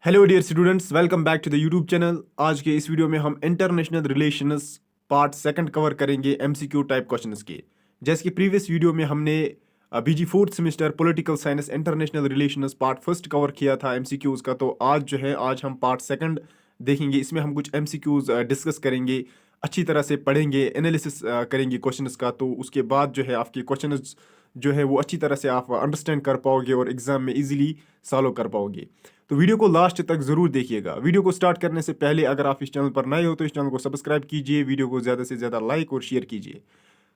Hello dear students, welcome back to the YouTube channel. आज के इस वीडियो में हम international relations part second cover करेंगे एमसीक्यू टाइप क्वेश्चंस के। जैसे कि प्रीवियस वीडियो में हमने BG fourth semester political science international relations part first cover किया था एमसीक्यूज का। तो आज हम पार्ट सेकंड देखेंगे। इसमें हम कुछ एमसीक्यूज डिस्कस करेंगे, अच्छी तरह से पढ़ेंगे, एनालिसिस करेंगे क्वेश्चंस का। तो उसके बाद जो है आपके क्वेश्चंस जो है वो अच्छी तरह से आप अंडरस्टैंड कर पाओगे और एग्जाम में इजीली सॉल्व कर पाओगे। तो वीडियो को लास्ट तक जरूर देखिएगा। वीडियो को स्टार्ट करने से पहले अगर आप इस चैनल पर नए हो तो इस चैनल को सब्सक्राइब कीजिए, वीडियो को ज़्यादा से ज़्यादा लाइक और शेयर कीजिए।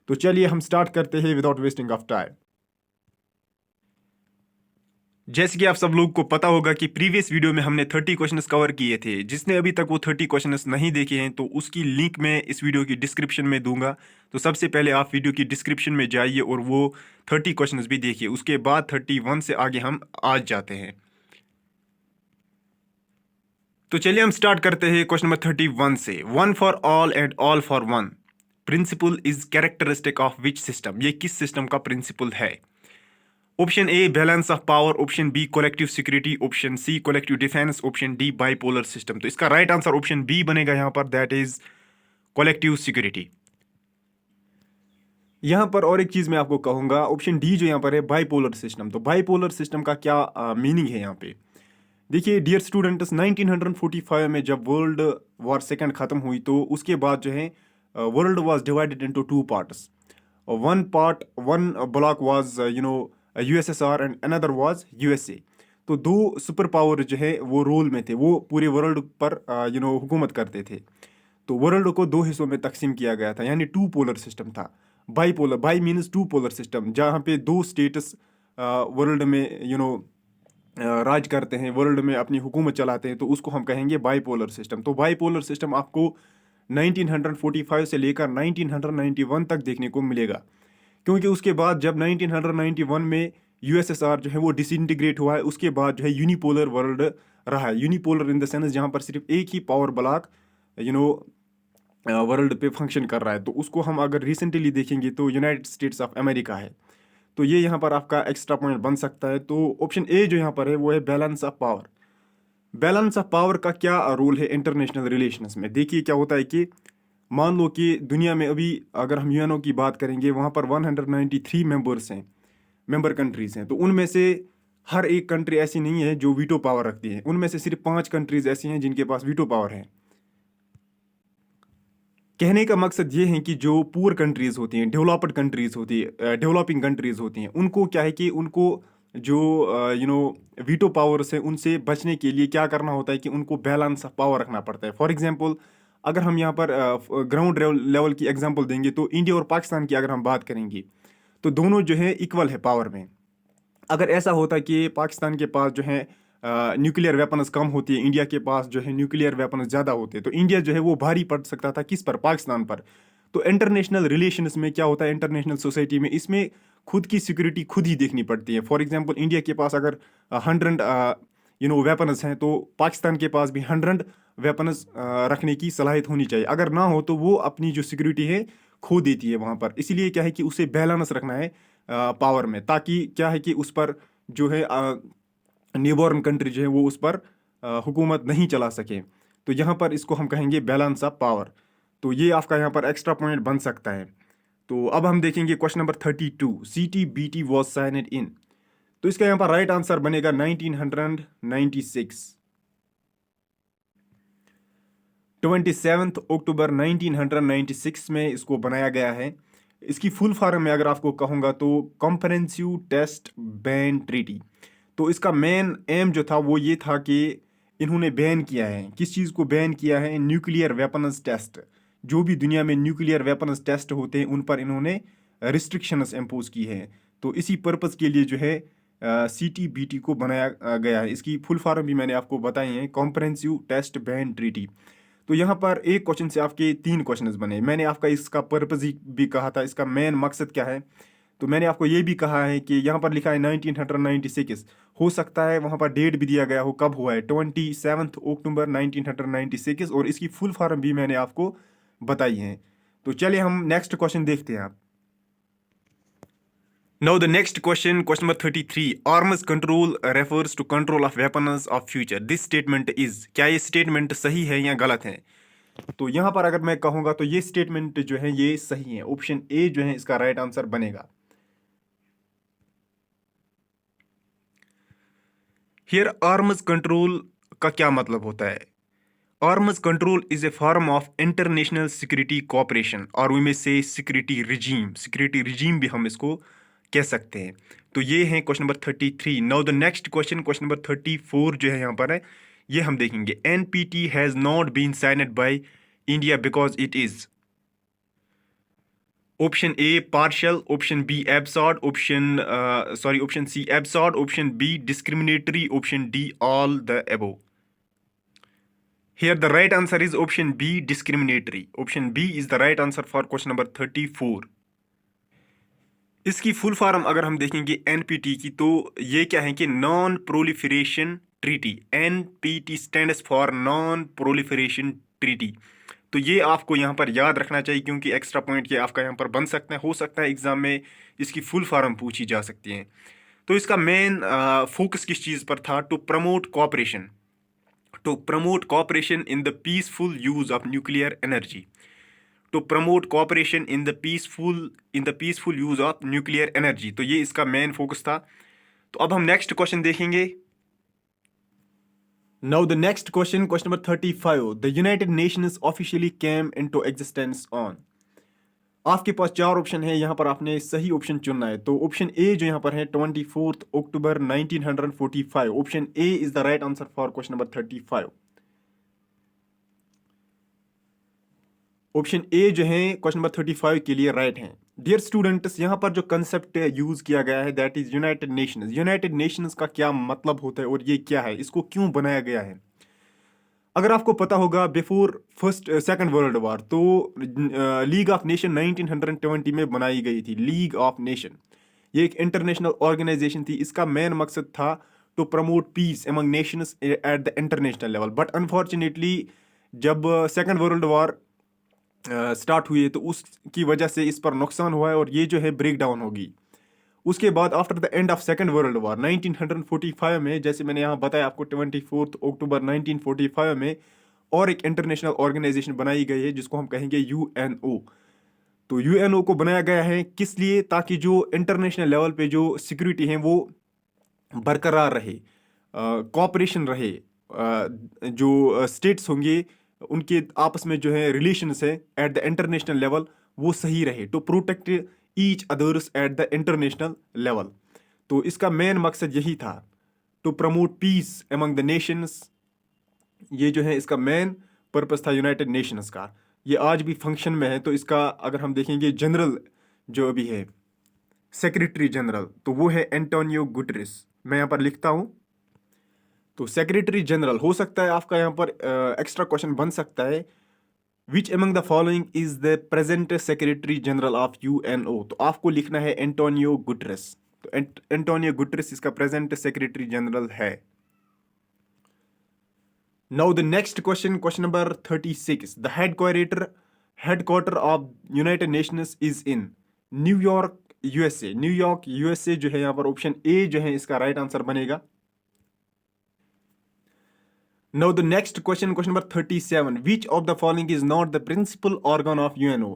तो चलिए हम स्टार्ट करते हैं विदाउट वेस्टिंग ऑफ टाइम। जैसे कि आप सब लोग को पता होगा कि प्रीवियस वीडियो में हमने 30 क्वेश्चंस कवर किए थे। जिसने अभी तक वो 30 क्वेश्चंस नहीं देखे हैं तो उसकी लिंक मैं इस वीडियो की डिस्क्रिप्शन में दूंगा। तो सबसे पहले आप वीडियो की डिस्क्रिप्शन में जाइए और वो 30 क्वेश्चंस भी देखिए। उसके बाद 31 से आगे हम आज जाते हैं। तो चलिए हम स्टार्ट करते हैं क्वेश्चन नंबर 31 से। One for all and all for one principle is characteristic of which system? ये किस सिस्टम का प्रिंसिपल है? Option A balance of power, option B collective security, option C collective defence, option D bipolar system. तो इसका right answer option B बनेगा यहां पर, that is collective security. यहां पर और एक चीज मैं आपको कहूंगा, ऑप्शन डी जो यहां पर है बाइपोलर सिस्टम। तो बाइपोलर सिस्टम का क्या मीनिंग है यहाँ पे? देखिए डियर स्टूडेंट्स, 1945 में जब वर्ल्ड वॉर सेकंड खत्म हुई तो उसके बाद जो है world was divided into two parts. One block was USSR and another was USA. तो दो सुपर पावर जो है वो रोल में थे, वो पूरे वर्ल्ड पर हुकूमत करते थे। तो वर्ल्ड को दो हिस्सों में तकसीम किया गया था, यानी टू पोलर सिस्टम था। Bipolar, bi means two polar system, जहाँ पे दो स्टेटस वर्ल्ड में राज करते हैं, वर्ल्ड में अपनी हुकूमत चलाते हैं, तो उसको हम कहेंगे बाईपोलर सिस्टम। तो बाईपोलर सिस्टम आपको 1945 से लेकर 1991 तक देखने को मिलेगा। क्योंकि उसके बाद जब 1991 में यूएसएसआर जो है वो डिसइंटीग्रेट हुआ है, उसके बाद जो है यूनिपोलर वर्ल्ड रहा है। यूनिपोलर इन द सेंस जहाँ पर सिर्फ एक ही power block you know world पे फंक्शन कर रहा है। तो उसको हम अगर रिसेंटली देखेंगे तो यूनाइटेड स्टेट्स ऑफ अमेरिका है। तो ये यहाँ पर आपका एक्स्ट्रा पॉइंट बन सकता है। तो ऑप्शन ए जो यहाँ पर है वो है balance of power. Balance of power का क्या रोल है इंटरनेशनल रिलेशंस में? देखिए क्या होता है कि मान लो कि दुनिया में अभी अगर हम यूएनओ की बात करेंगे, वहाँ पर 193 मेंबर्स हैं, मेंबर कंट्रीज हैं। तो उनमें से हर एक कंट्री ऐसी नहीं है जो वीटो पावर रखती है। उनमें से सिर्फ 5 कंट्रीज ऐसी हैं जिनके पास वीटो पावर है। कहने का मकसद ये है कि जो पुअर कंट्रीज होती हैं, डेवलप्ड कंट्रीज होती है, डेवलपिंग कंट्रीज होती हैं, उनको क्या है कि उनको जो वीटो पावर्स है उनसे बचने के लिए क्या करना होता है कि उनको बैलेंस ऑफ पावर रखना पड़ता है। फॉर एग्जांपल, अगर हम यहाँ पर ग्राउंड लेवल की एग्जांपल देंगे तो इंडिया और पाकिस्तान की अगर हम बात करेंगे तो दोनों जो है इक्वल है पावर में। अगर ऐसा होता कि पाकिस्तान के पास जो है न्यूक्लियर वेपन्स कम होती है, इंडिया के पास जो है न्यूक्लियर वेपन्स ज़्यादा होते हैं, तो इंडिया जो है वो भारी पड़ सकता था किस पर? पाकिस्तान पर। तो इंटरनेशनल रिलेशंस में क्या होता है, इंटरनेशनल सोसाइटी में इसमें खुद की सिक्योरिटी खुद ही देखनी पड़ती है। फॉर एग्जांपल, इंडिया के पास अगर 100 वेपन्स हैं तो पाकिस्तान के पास भी 100 वेपन्स रखने की सलाहियत होनी चाहिए। अगर ना हो तो वो अपनी जो सिक्योरिटी है खो देती है वहाँ पर। इसीलिए क्या है कि उसे बैलेंस रखना है पावर में, ताकि क्या है कि उस पर जो है न्यूबॉर्न कंट्री जो है वो उस पर हुकूमत नहीं चला सके। तो यहाँ पर इसको हम कहेंगे बैलेंस ऑफ पावर। तो ये आपका यहाँ पर एक्स्ट्रा पॉइंट बन सकता है। तो अब हम देखेंगे question number 32। CTBT was signed in. तो इसका यहाँ पर राइट आंसर बनेगा 1996। 27 अक्टूबर 1996 में इसको बनाया गया है। इसकी फुल फॉर्म में अगर आपको कहूँगा तो कॉम्प्रहेंसिव टेस्ट बैन ट्रीटी। तो इसका मेन एम जो था वो ये था कि इन्होंने बैन किया है, किस चीज़ को बैन किया है? Nuclear weapons test. जो भी दुनिया में न्यूक्लियर वेपन्स टेस्ट होते हैं उन पर इन्होंने रिस्ट्रिक्शंस इम्पोज की है। तो इसी पर्पज़ के लिए जो है CTBT को बनाया गया है। इसकी फुल फॉर्म भी मैंने आपको बताई है, कॉम्प्रहेंसिव टेस्ट बैन ट्रीटी। तो यहाँ पर एक क्वेश्चन से आपके 3 क्वेश्चंस बने। मैंने आपका इसका पर्पज़ भी कहा था, इसका मेन मकसद क्या है। तो मैंने आपको ये भी कहा है कि यहाँ पर लिखा है 1996, हो सकता है वहाँ पर डेट भी दिया गया हो कब हुआ है, 27 अक्टूबर 1996, और इसकी फुल फॉर्म भी मैंने आपको बताई है। तो चलिए हम नेक्स्ट क्वेश्चन देखते हैं। आप Now the next question, question number 33. Arms control refers to control of weapons of future. This statement is, क्या ये statement सही है या गलत है? तो यहाँ पर अगर मैं कहूँगा तो ये statement जो है ये सही है. ऑप्शन ए जो है इसका राइट आंसर बनेगा. Here arms control का क्या मतलब होता है? Arms control is a form of international security cooperation और we may say security regime. Security regime भी हम इसको कह सकते हैं. तो ये है question number 33. Now the next question, question number 34 जो है यहाँ पर है, ये हम देखेंगे. NPT has not been signed by India because it is. Option A partial, option B absurd, option C absurd, option B discriminatory, option D all the above. Here the right answer is option B, discriminatory. Option B is the right answer for question number 34. इसकी full form अगर हम देखेंगे NPT की, तो ये क्या है कि non proliferation treaty. NPT stands for non proliferation treaty. तो ये आपको यहाँ पर याद रखना चाहिए क्योंकि एक्स्ट्रा पॉइंट ये आपका यहाँ पर बन सकता है, हो सकता है एग्जाम में इसकी फुल फॉर्म पूछी जा सकती है. तो इसका मेन फोकस किस चीज़ पर था? To promote cooperation. To promote cooperation in the peaceful use of nuclear energy. To promote cooperation in the peaceful use of nuclear energy. तो ये इसका मेन फोकस था. तो अब हम नेक्स्ट क्वेश्चन देखेंगे. Now the next question, question number 35. The United Nations officially came into existence on. आपके पास चार ऑप्शन है, यहाँ पर आपने सही ऑप्शन चुनना है. तो ऑप्शन ए जो यहाँ पर है 24 अक्टूबर 1945. Option A is the right answer for question number 35. Option A जो है क्वेश्चन नंबर 35 के लिए राइट है. डियर स्टूडेंट्स, यहाँ पर जो कंसेप्ट यूज किया गया है that is United Nations. United Nations का क्या मतलब होता है और ये क्या है, इसको क्यों बनाया गया है? अगर आपको पता होगा बिफोर सेकंड वर्ल्ड वॉर तो लीग ऑफ नेशन 1920 में बनाई गई थी. लीग ऑफ नेशन ये एक इंटरनेशनल ऑर्गेनाइजेशन थी. इसका मेन मकसद था to promote peace among nations at the international level. But unfortunately जब सेकंड वर्ल्ड वॉर स्टार्ट हुई तो उसकी वजह से इस पर नुकसान हुआ है और ये जो है ब्रेक डाउन होगी. उसके बाद after the end of second world war 1945 में, जैसे मैंने यहाँ बताया आपको 24 अक्टूबर 1945 में और एक इंटरनेशनल ऑर्गेनाइजेशन बनाई गई है जिसको हम कहेंगे यूएनओ. तो यूएनओ को बनाया गया है किस लिए? ताकि जो इंटरनेशनल लेवल पे जो सिक्योरिटी है वो बरकरार रहे, कोऑपरेशन रहे, जो स्टेट्स होंगे उनके आपस में जो है रिलेशंस है एट द इंटरनेशनल लेवल वो सही रहे. To protect each others at the international level. तो इसका मेन मकसद यही था, to promote peace among the nations. ये जो है इसका मेन पर्पस था यूनाइटेड नेशंस का. ये आज भी फंक्शन में है. तो इसका अगर हम देखेंगे जनरल जो अभी है सेक्रेटरी जनरल, तो वो है एंटोनियो गुटेरेस. मैं यहाँ पर लिखता हूँ. तो सेक्रेटरी जनरल हो सकता है आपका यहाँ पर एक्स्ट्रा क्वेश्चन बन सकता है. Which among the following is the present secretary general of UNO? तो आपको लिखना है एंटोनियो गुटेरेस. तो एंटोनियो गुटेरेस इसका प्रेजेंट सेक्रेटरी जनरल है. Now the next question, question number 36. The headquarter of United Nations is in New York USA. New York USA जो है यहाँ पर ऑप्शन ए जो है इसका राइट आंसर बनेगा. Now the next question, question number 37. Which of the following is not the principal organ of UNO?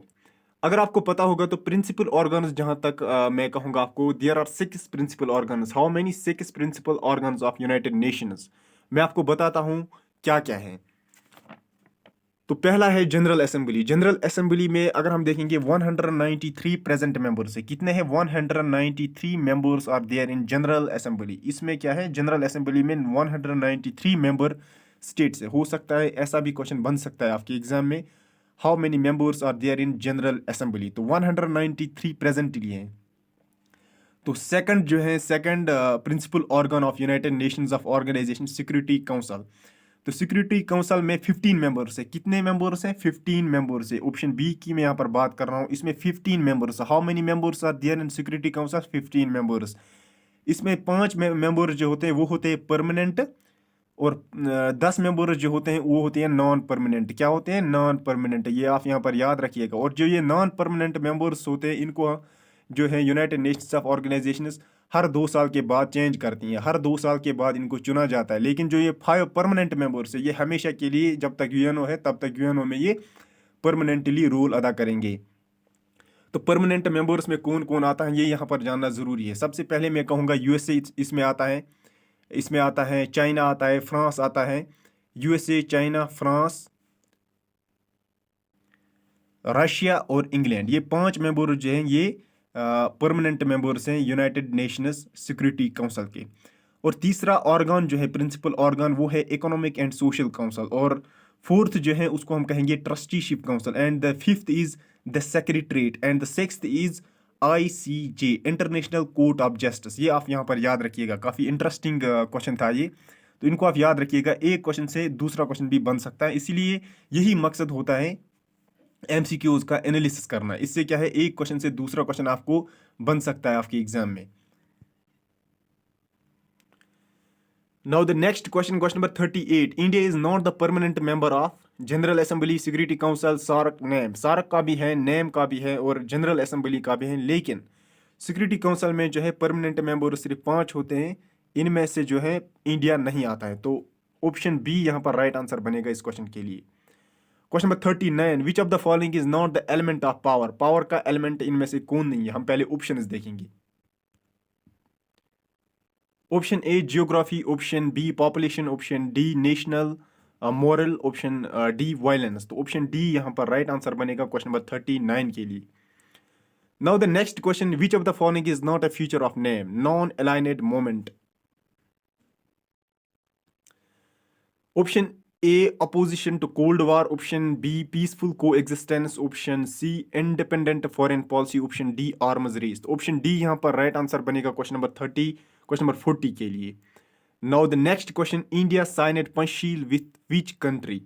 अगर आपको पता होगा तो प्रिंसिपल ऑर्गन्स जहां तक मैं कहूंगा आपको, there are 6 principal organs. How many 6 principal organs of United Nations? मैं आपको बताता हूं क्या क्या है. तो पहला है जनरल असेंबली. जनरल असेंबली में अगर हम देखेंगे 193 प्रेजेंट मेंबर्स है. कितने हैं? 193 members are there in general assembly. इसमें क्या है? जनरल असेंबली में 193 मेंबर स्टेट्स है. हो सकता है ऐसा भी क्वेश्चन बन सकता है आपके एग्जाम में, how many members are there in general assembly. तो 193 प्रेजेंटली हैं. तो सेकंड जो है, second principal organ of United Nations of organisation security council. तो सिक्योरिटी काउंसिल में 15 मेंबर्स है. कितने मेंबर्स हैं? 15 मेंबर्स है. ऑप्शन बी की मैं यहाँ पर बात कर रहा हूँ. इसमें 15 members. How many members are there in security council? 15 members. इसमें 5 मेंबर्स जो होते हैं वो होते हैं परमानेंट और 10 मेंबर्स जो होते हैं वो होते हैं नॉन परमानेंट. क्या होते हैं? Non permanent. ये आप यहाँ पर याद रखिएगा. और जो ये नॉन परमानेंट मेंबर्स होते हैं इनको जो है यूनाइटेड नेशंस ऑफ ऑर्गेनाइजेशंस हर 2 साल के बाद चेंज करती हैं, हर 2 साल के बाद इनको चुना जाता है। लेकिन जो ये 5 परमानेंट मेंबर्स है ये हमेशा के लिए, जब तक यूएनओ है तब तक यूएनओ में ये परमानेंटली रोल अदा करेंगे। तो परमानेंट मेंबर्स में कौन कौन आता है ये यहाँ पर जानना ज़रूरी है। सबसे पहले मैं कहूँगा यूएसए इसमें आता है, इसमें आता है चाइना आता है, फ्रांस आता है। यूएसए, चाइना, फ्रांस, रशिया और इंग्लैंड, ये 5 मेंबर जो हैं ये परमानेंट मेंबर्स हैं यूनाइटेड नेशंस सिक्योरिटी काउंसिल के। और तीसरा ऑर्गन जो है, प्रिंसिपल ऑर्गन, वो है इकोनॉमिक एंड सोशल काउंसिल। और फोर्थ जो है उसको हम कहेंगे trusteeship council. And the fifth is the secretariat. And the sixth is ICJ, international court of justice. ये आप यहाँ पर याद रखिएगा, काफ़ी इंटरेस्टिंग क्वेश्चन था ये, तो इनको आप याद रखिएगा। एक क्वेश्चन से दूसरा क्वेश्चन भी बन सकता है, इसीलिए यही मकसद होता है एमसीक्यूज का एनालिसिस करना। इससे क्या है, एक क्वेश्चन से दूसरा क्वेश्चन आपको बन सकता है आपके एग्जाम में। Now the next question, question number 38. India is not the permanent member of General Assembly, Security Council, SARC, NAM. SARC का भी है, NAM का भी है और जनरल असेंबली का भी है। लेकिन सिक्योरिटी काउंसिल में जो है परमानेंट मेंबर सिर्फ 5 होते हैं, इनमें से जो है इंडिया नहीं आता है। तो ऑप्शन बी यहाँ पर राइट आंसर बनेगा इस क्वेश्चन के लिए। Question number 39, which of the following is not the element of power. Power का एलिमेंट इनमें से कौन नहीं है। हम पहले ऑप्शन देखेंगे। Option A geography, option B population, option D national moral, option D violence. तो ऑप्शन डी यहाँ पर राइट आंसर बनेगा क्वेश्चन नंबर 39 के लिए। Now the next question, which of the following is not a feature of name. Non अलाइनेड movement. Option A opposition to cold war, option B peaceful coexistence, option C independent foreign policy, option D arms race. तो option D यहाँ पर right answer बनेगा question number 30, question number 40 के लिए। Now the next question, India signed Panchsheel with which country.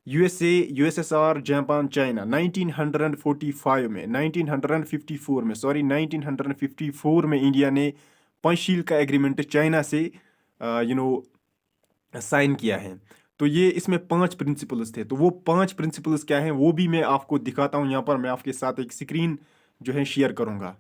USA, USSR, Japan, China. 1945 में, 1954 में, sorry 1954 में India ने पंचशील का एग्रीमेंट चाइना से साइन किया है। तो ये इसमें 5 प्रिंसिपल्स थे। तो वो 5 प्रिंसिपल्स क्या हैं वो भी मैं आपको दिखाता हूँ। यहाँ पर मैं आपके साथ एक स्क्रीन जो है शेयर करूँगा।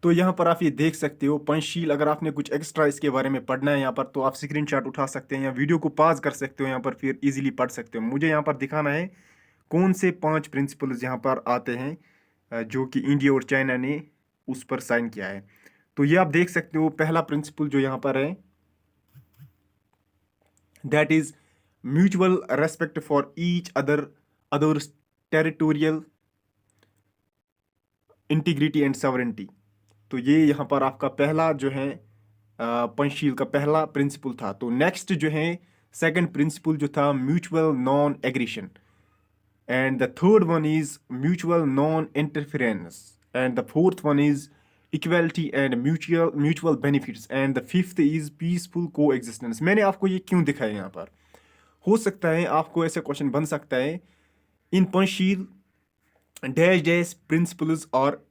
तो यहाँ पर आप ये देख सकते हो पंचशील। अगर आपने कुछ एक्स्ट्रा इसके बारे में पढ़ना है यहाँ पर, तो आप स्क्रीनशॉट उठा सकते हैं या वीडियो को पॉज कर सकते हो यहाँ पर, फिर इजीली पढ़ सकते हो। मुझे यहाँ पर दिखाना है कौन से 5 प्रिंसिपल्स यहाँ पर आते हैं जो कि इंडिया और चाइना ने उस पर साइन किया है। तो ये आप देख सकते हो, पहला प्रिंसिपल जो यहाँ पर है that is mutual respect for each others territorial integrity and sovereignty. तो ये यहाँ पर आपका पहला जो है पंचशील का पहला प्रिंसिपल था। तो नेक्स्ट जो है सेकंड प्रिंसिपल जो था mutual non aggression. And the third one is mutual non interference. And the fourth one is equality and mutual benefits. And the fifth is peaceful को एग्जिस्टेंस। मैंने आपको ये क्यों दिखाया यहाँ पर, हो सकता है आपको ऐसा क्वेश्चन बन सकता है, इन पंचशील डैश डैश प्रिंसिपल्स और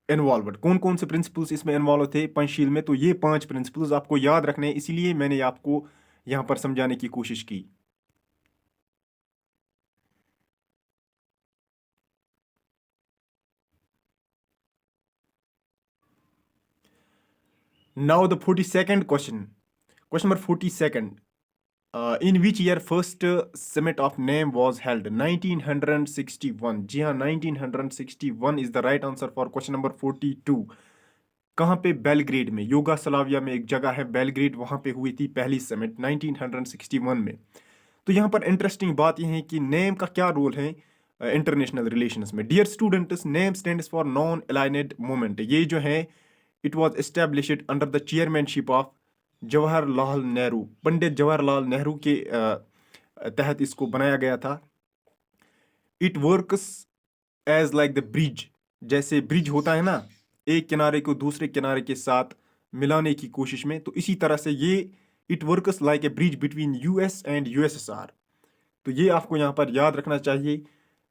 इन्वॉल्वड। कौन कौन से प्रिंसिपल्स इसमें इन्वॉल्व थे पंचशील में। तो ये 5 प्रिंसिपल्स आपको याद रखने हैं, इसीलिए मैंने आपको यहाँ पर समझाने की कोशिश की। Now the 42nd question, question number 42, in which year first summit of name was held. 1961। जी हाँ, 1961 is the right answer for question number 42। कहाँ पे, बेलग्रेड में, युगोस्लाविया में एक जगह है बेलग्रेड, वहाँ पे हुई थी पहली समिट 1961 में। तो यहाँ पर इंटरेस्टिंग बात यह है कि नेम का क्या रोल है इंटरनेशनल रिलेशंस में। Dear students, NAM stands for non aligned movement. ये जो है it was established under the chairmanship of Jawaharlal Nehru. Pandit Jawaharlal Nehru के तहत इसको बनाया गया था। It works as like the bridge. जैसे ब्रिज होता है ना, एक किनारे को दूसरे किनारे के साथ मिलाने की कोशिश में, तो इसी तरह से ये it works like a bridge between US and USSR. तो ये आपको यहाँ पर याद रखना चाहिए।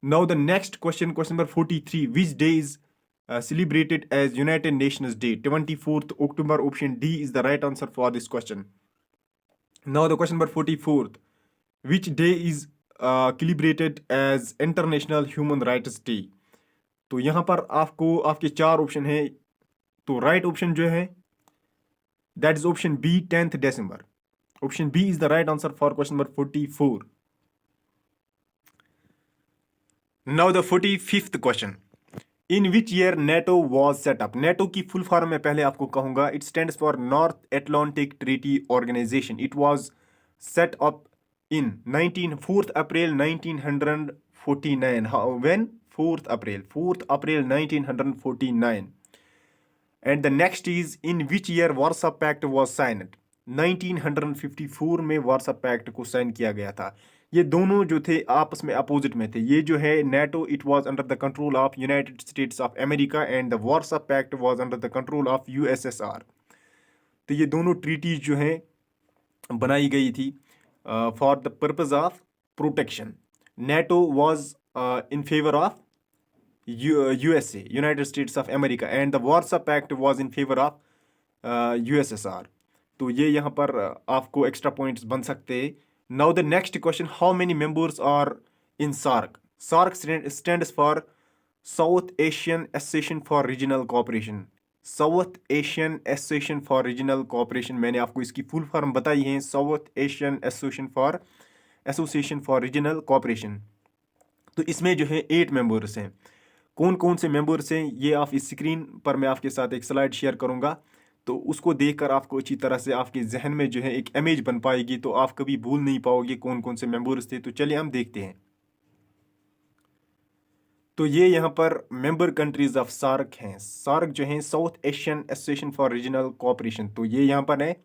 Now the next question, question number 43, which day is celebrated as United Nations Day। 24th October, option D is the right answer for this question। Now the question number 44th, which day is celebrated as international human rights day? तो यहाँ पर आपको आपके चार option है। तो right option जो है that is option B, 10th December. Option B is the right answer for question number 44. Now the 45th question. In which year NATO was set up? NATO की full form में पहले आपको कहूंगा. It stands for North Atlantic Treaty Organization. It was set up in 4th April 1949. When? 4th April 1949. And the next is, in which year Warsaw Pact was signed? 1954 में Warsaw pact को sign किया गया था। ये दोनों जो थे आपस में अपोजिट में थे। ये जो है NATO, it was under the control of United States of America and the Warsaw pact was under the control of USSR. तो ये दोनों ट्रीटीज जो हैं बनाई गई थी for the purpose of protection. NATO was in favour of USA, United States of America, and the Warsaw Pact was in favor of USSR. तो ये यहाँ पर आपको एक्स्ट्रा पॉइंट्स बन सकते हैं। Now the next question, how many members are in SAARC? SAARC stands for South Asian Association for Regional Cooperation. South Asian Association for Regional Cooperation, मैंने आपको इसकी फुल फॉर्म बताई है, South Asian Association for Regional Cooperation. तो इसमें जो है 8 members हैं। कौन कौन से मेंबर्स हैं ये आप इस स्क्रीन पर मैं आपके साथ एक स्लाइड शेयर करूंगा, तो उसको देखकर आपको अच्छी तरह से आपके जहन में जो है एक इमेज बन पाएगी, तो आप कभी भूल नहीं पाओगे कौन कौन से मेंबर्स थे। तो चलिए हम देखते हैं। तो ये यहाँ पर मेंबर कंट्रीज ऑफ सार्क हैं। सार्क जो है South Asian Association for Regional Cooperation, तो ये यहाँ पर है।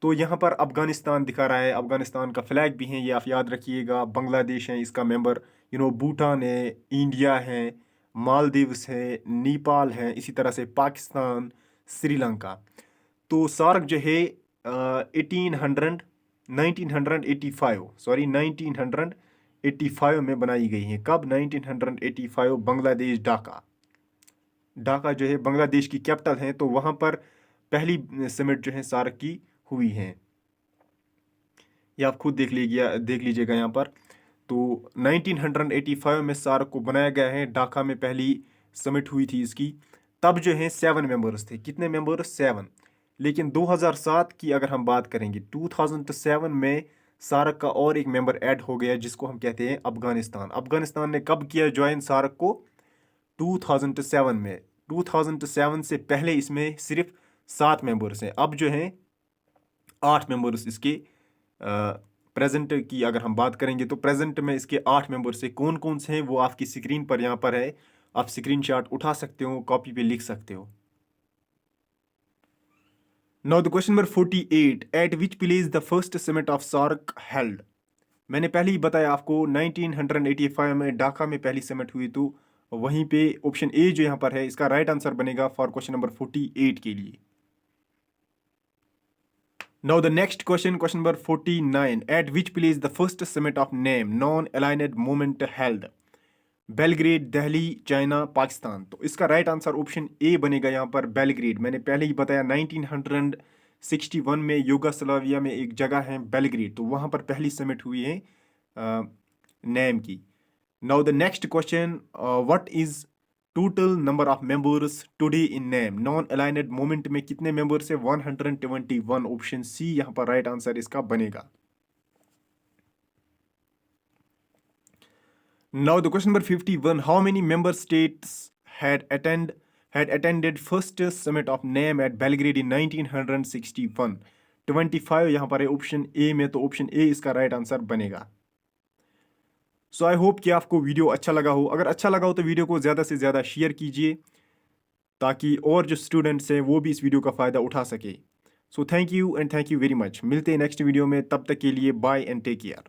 तो यहाँ पर अफगानिस्तान दिखा रहा है, अफगानिस्तान का फ्लैग भी है, ये आप याद रखिएगा। बांग्लादेश है इसका मेंबर, भूटान है, इंडिया है, मालदीव्स है, नेपाल है, इसी तरह से पाकिस्तान, श्रीलंका। तो सार्क जो है 1985 में बनाई गई है। कब? 1985, बांग्लादेश, ढाका जो है बांग्लादेश की कैपिटल है। तो वहाँ पर पहली समिट जो है सार्क की हुई है। ये आप खुद देख लीजिएगा यहाँ पर। तो 1985 में सार्क को बनाया गया है। ढाका में पहली समिट हुई थी इसकी। तब जो है 7 मेंबर्स थे। कितने मेंबर्स? 7। लेकिन 2007 की अगर हम बात करेंगे, 2007 में सार्क का और एक मेंबर ऐड हो गया जिसको हम कहते हैं अफगानिस्तान। अफगानिस्तान ने कब किया ज्वाइन सार्क को? 2007 में। 2007 से पहले इसमें सिर्फ 7 मेंबर्स हैं। अब जो हैं 8 मेंबर्स इसके प्रेजेंट की अगर हम बात करेंगे, तो प्रेजेंट में इसके 8 मेंबर्स हैं। कौन कौन से हैं वो आपकी स्क्रीन पर यहाँ पर है, आप स्क्रीनशॉट उठा सकते हो, कॉपी पे लिख सकते हो। Now the question number 48, at which place the first summit of SAARC held? मैंने पहले ही बताया आपको 1985 में ढाका में पहली समिट हुई। तो वहीं पे ऑप्शन ए जो यहाँ पर है इसका राइट आंसर बनेगा फॉर क्वेश्चन नंबर 48 के लिए। Now the next question number 49. At which place the first summit of NAM, Non-Aligned Movement held? Belgrade, Delhi, China, Pakistan. तो इसका राइट आंसर ऑप्शन ए बनेगा यहाँ पर, बेलग्रेड। मैंने पहले ही बताया 1961 में युगोस्लाविया में एक जगह है बेलग्रेड, तो वहाँ पर पहली समिट हुई है NAM की। Now the next question, what is total number of members today in NAM? Non aligned movement में कितने मेंबर्स है? 121। ऑप्शन सी यहाँ पर राइट आंसर इसका बनेगा। Now the question number 51, how many member states had attended first summit of NAM at Belgrade in 1961? 25 यहाँ पर है ऑप्शन ए में, तो ऑप्शन ए इसका राइट आंसर बनेगा। सो आई होप कि आपको वीडियो अच्छा लगा हो। अगर अच्छा लगा हो तो वीडियो को ज़्यादा से ज़्यादा शेयर कीजिए ताकि और जो स्टूडेंट्स हैं वो भी इस वीडियो का फ़ायदा उठा सके। So thank you and thank you very much. मिलते हैं नेक्स्ट वीडियो में, तब तक के लिए बाय एंड टेक केयर।